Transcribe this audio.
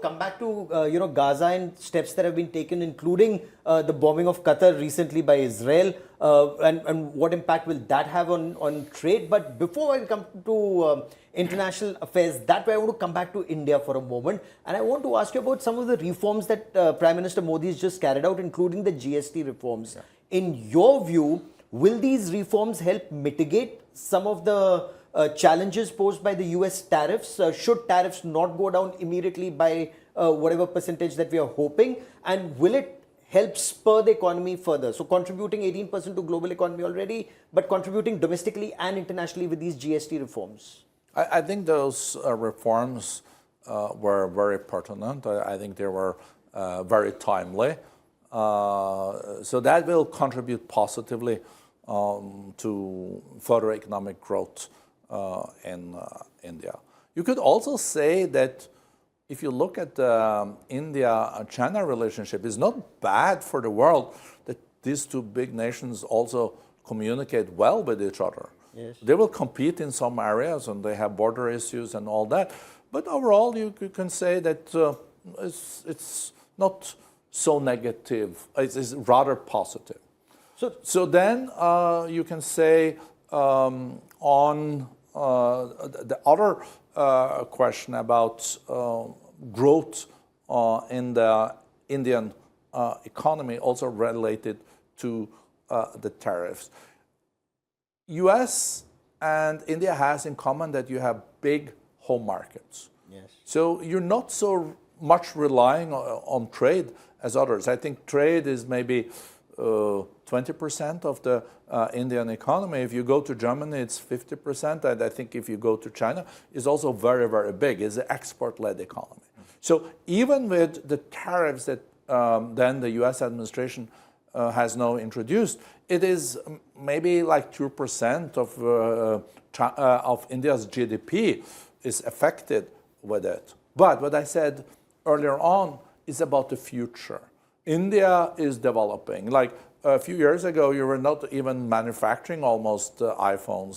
come back to Gaza and steps that have been taken, including the bombing of Qatar recently by Israel, and what impact will that have on trade. But before I come to international affairs, that way I want to come back to India for a moment, and I want to ask you about some of the reforms that Prime Minister Modi has just carried out, including the GST reforms. Yeah. In your view, will these reforms help mitigate some of the challenges posed by the US tariffs? Should tariffs not go down immediately by whatever percentage that we are hoping? And will it help spur the economy further? So contributing 18% to global economy already, but contributing domestically and internationally with these GST reforms. I think those reforms were very pertinent. I think they were very timely. So that will contribute positively to further economic growth in India. You could also say that if you look at the India-China relationship, it's not bad for the world that these two big nations also communicate well with each other. Yes. They will compete in some areas and they have border issues and all that. But overall, you can say that it's not so negative. It's rather positive. So then you can say on the other question about growth in the Indian economy, also related to the tariffs. US and India has in common that you have big home markets. Yes. So you're not so much relying on trade as others. I think trade is maybe 20% of the Indian economy. If you go to Germany, it's 50%. And I think if you go to China, it's also very, very big. It's an export-led economy. So even with the tariffs that then the US administration has now introduced, it is maybe like 2% of India's GDP is affected with it. But what I said earlier on is about the future. India is developing. Like a few years ago, you were not even manufacturing almost iPhones